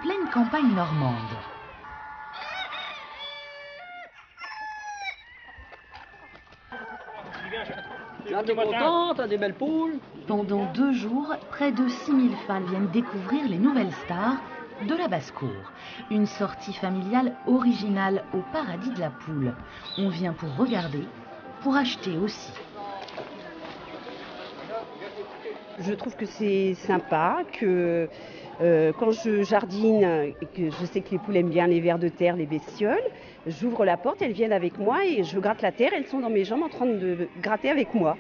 pleine campagne normande. Là, t'es content, t'as des belles poules. Pendant 2 jours, près de 6000 fans viennent découvrir les nouvelles stars de la basse-cour. Une sortie familiale originale au paradis de la poule. On vient pour regarder, pour acheter aussi. Je trouve que c'est sympa, que quand je jardine et que je sais que les poules aiment bien les vers de terre, les bestioles, j'ouvre la porte, elles viennent avec moi et je gratte la terre, elles sont dans mes jambes en train de gratter avec moi.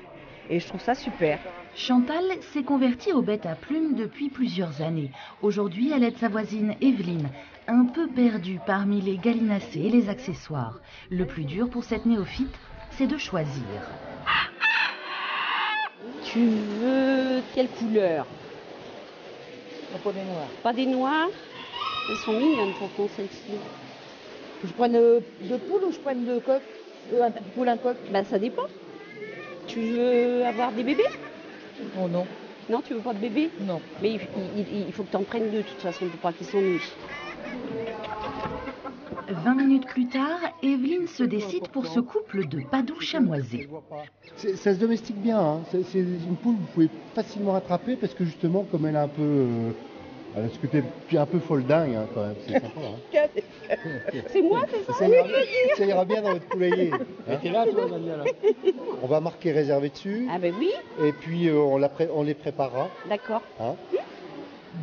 Et je trouve ça super. Chantal s'est convertie aux bêtes à plumes depuis plusieurs années. Aujourd'hui, elle aide sa voisine Evelyne, un peu perdue parmi les gallinacés et les accessoires. Le plus dur pour cette néophyte, c'est de choisir. Tu veux quelle couleur? Pas des noirs. Pas des noirs? Elles sont mignonnes pourtant celles-ci. Je prenne deux poules ou je prenne deux coqs? Un poule, un coq? Ben ça dépend. Tu veux avoir des bébés? Oh non. Non, tu veux pas de bébé? Non. Mais il faut que tu en prennes deux de toute façon pour pas qu'ils s'ennuient. 20 minutes plus tard, Evelyne se décide pour ce couple de padous chamoisés. Ça se domestique bien, hein. C'est une poule que vous pouvez facilement rattraper parce que justement, comme elle a un peu... elle a ce côté un peu folle dingue, hein, quand même. C'est sympa, hein. C'est moi, c'est ça? Ça ira bien dans votre poulailler. Hein? T'es là, toi, Daniel. On va marquer réservé dessus. Ah ben oui. Et puis on les préparera. D'accord. Hein?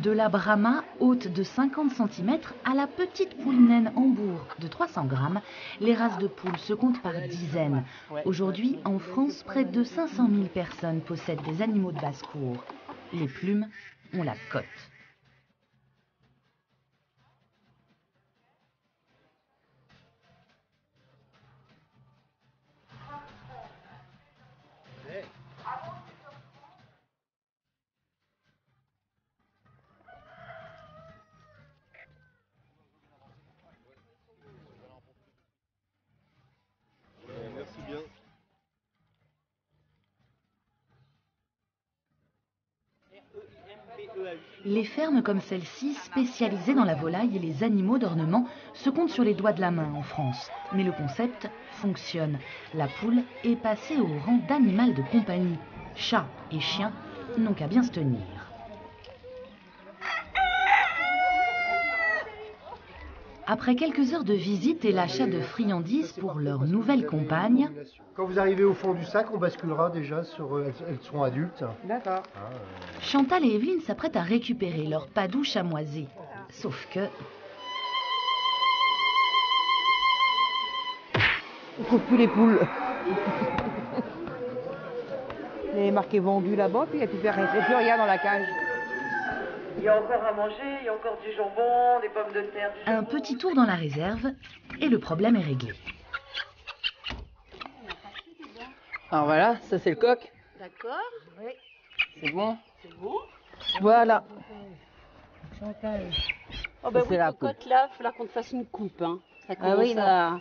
De la Brahma, haute de 50 cm, à la petite poule naine Hambourg de 300 grammes, les races de poules se comptent par dizaines. Aujourd'hui, en France, près de 500 000 personnes possèdent des animaux de basse-cour. Les plumes ont la cote. Merci bien. Les fermes comme celle-ci, spécialisées dans la volaille et les animaux d'ornement, se comptent sur les doigts de la main en France. Mais le concept fonctionne. La poule est passée au rang d'animal de compagnie. Chats et chiens n'ont qu'à bien se tenir. Après quelques heures de visite et l'achat de friandises pour leur nouvelle compagne... Quand vous arrivez au fond du sac, on basculera déjà sur... elles seront adultes. D'accord. Chantal et Evelyne s'apprêtent à récupérer leur padou chamoisé. Sauf que... On ne trouve plus les poules. Il est marqué vendu là-bas, puis il n'y a plus rien dans la cage. Il y a encore à manger, il y a encore du jambon, des pommes de terre. Un petit tour dans la réserve et le problème est réglé. Alors voilà, ça c'est le coq. D'accord. Oui. C'est bon. C'est bon. Voilà. Chantal. Oh ben oui, la cocotte là, il va falloir qu'on te fasse une coupe. Hein. Ça commence oui, à...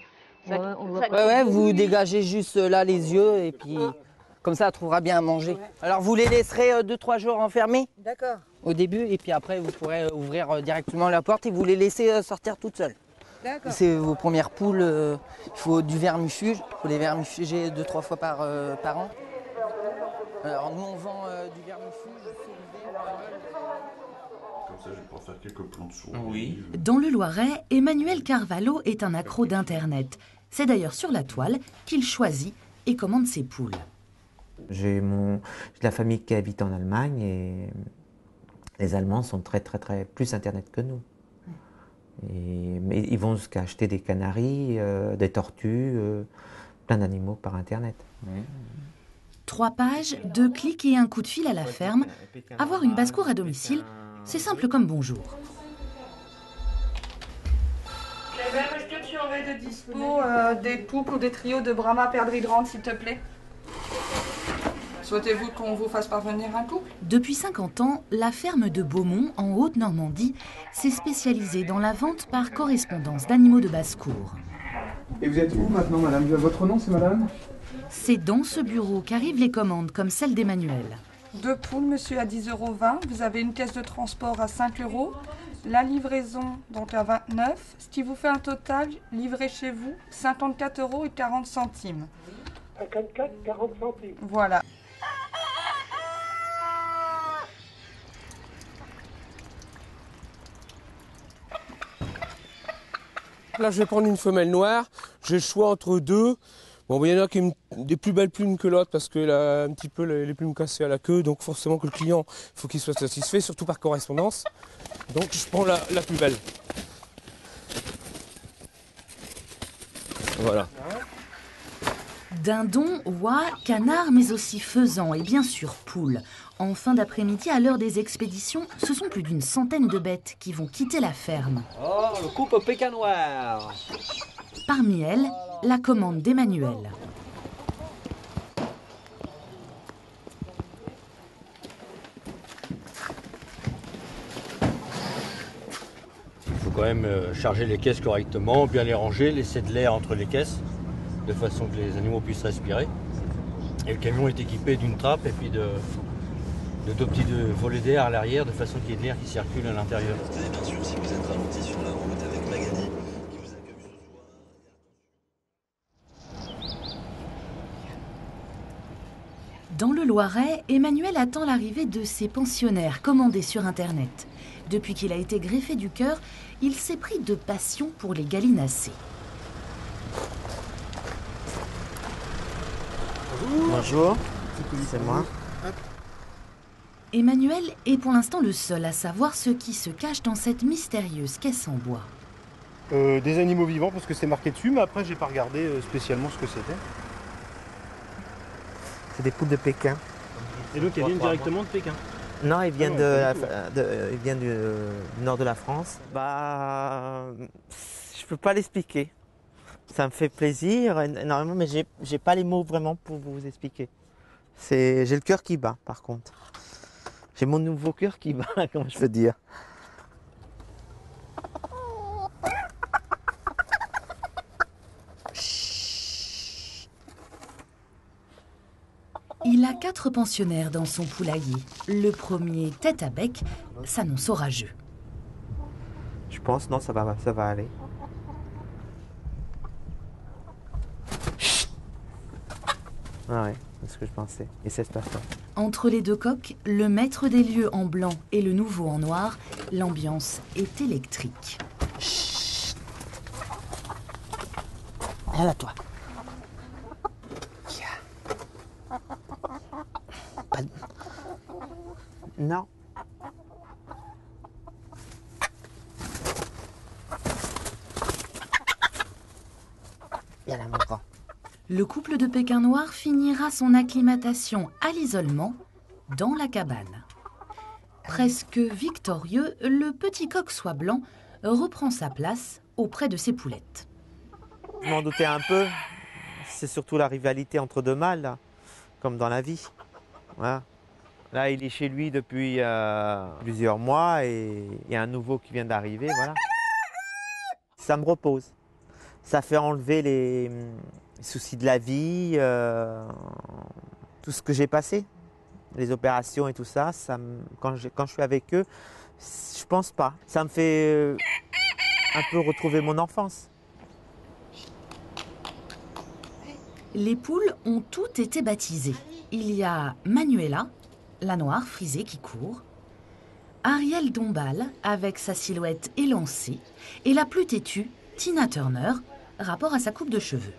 Ouais, vous dégagez juste là les yeux et puis comme ça elle trouvera bien à manger. Alors vous les laisserez 2-3 jours enfermés D'accord. au début et puis après vous pourrez ouvrir directement la porte et vous les laisser sortir toutes seules. D'accord. C'est vos premières poules, il faut du vermifuge, il faut les vermifuger 2-3 fois par an. Alors nous on vend du vermifuge. Comme ça je vais pouvoir faire quelques plans de souris. Oui. Dans le Loiret, Emmanuel Carvalho est un accro d'Internet. C'est d'ailleurs sur la toile qu'il choisit et commande ses poules. J'ai la famille qui habite en Allemagne et les Allemands sont très plus Internet que nous. Mais ils vont jusqu'à acheter des canaris, des tortues, plein d'animaux par Internet. 3 pages, 2 clics et un coup de fil à la ferme. Avoir une basse-cour à domicile, c'est simple comme bonjour. Est-ce que tu aurais de dispo des poupes ou des trios de Brahma perdrix de rente, s'il te plaît? Souhaitez-vous qu'on vous fasse parvenir un couple? Depuis 50 ans, la ferme de Beaumont, en Haute-Normandie, s'est spécialisée dans la vente par correspondance d'animaux de basse-cour. Et vous êtes où maintenant, madame? Votre nom, c'est madame? C'est dans ce bureau qu'arrivent les commandes, comme celle d'Emmanuel. 2 poules, monsieur, à 10,20 €. Vous avez une caisse de transport à 5 €. La livraison, donc à 29, ce qui vous fait un total, livré chez vous, 54,40 €. 54,40 €. Voilà. Là, je vais prendre une femelle noire. J'ai le choix entre deux. Bon, il y en a qui ont des plus belles plumes que l'autre parce qu'elle a un petit peu les plumes cassées à la queue. Donc forcément que le client, il faut qu'il soit satisfait, surtout par correspondance. Donc je prends la plus belle. Voilà. Dindons, oies, canards, mais aussi faisans et bien sûr poules. En fin d'après-midi, à l'heure des expéditions, ce sont plus d'une centaine de bêtes qui vont quitter la ferme. Oh, le couple pékin noir. Parmi elles, la commande d'Emmanuel. Il faut quand même charger les caisses correctement, bien les ranger, laisser de l'air entre les caisses, de façon que les animaux puissent respirer. Et le camion est équipé d'une trappe et puis de deux petits volets d'air à l'arrière, de façon qu'il y ait de l'air qui circule à l'intérieur. Et bien sûr, si vous êtes ralenti sur la route avec Magali, qui vous accueille ce soir. Dans le Loiret, Emmanuel attend l'arrivée de ses pensionnaires commandés sur Internet. Depuis qu'il a été greffé du cœur, il s'est pris de passion pour les gallinacés. Bonjour, c'est moi. Emmanuel est pour l'instant le seul à savoir ce qui se cache dans cette mystérieuse caisse en bois. Des animaux vivants parce que c'est marqué dessus, mais après j'ai pas regardé spécialement ce que c'était. C'est des poules de Pékin. Et donc elles viennent directement de Pékin? Non, ils viennent, ils viennent du nord de la France. Bah, je peux pas l'expliquer. Ça me fait plaisir énormément, mais j'ai pas les mots vraiment pour vous expliquer. J'ai le cœur qui bat, par contre. J'ai mon nouveau cœur qui bat, comment je peux dire. Il a 4 pensionnaires dans son poulailler. Le premier, tête à bec, s'annonce orageux. Je pense, non, ça va aller. Ah ouais, c'est ce que je pensais. Et c'est pas ça. Entre les deux coqs, le maître des lieux en blanc et le nouveau en noir, l'ambiance est électrique. Chut. Viens là, toi. Non. Viens là, mon grand. Le couple de Pékin noir finira son acclimatation à l'isolement dans la cabane. Presque victorieux, le petit coq soie blanc reprend sa place auprès de ses poulettes. Je m'en doutais un peu. C'est surtout la rivalité entre deux mâles, là, comme dans la vie. Voilà. Là, il est chez lui depuis plusieurs mois et il y a un nouveau qui vient d'arriver. Voilà. Ça me repose. Ça fait enlever les soucis de la vie, tout ce que j'ai passé, les opérations et tout ça. Quand je suis avec eux, je pense pas. Ça me fait un peu retrouver mon enfance. Les poules ont toutes été baptisées. Il y a Manuela, la noire frisée qui court, Ariel Dombal avec sa silhouette élancée et la plus têtue, Tina Turner, rapport à sa coupe de cheveux.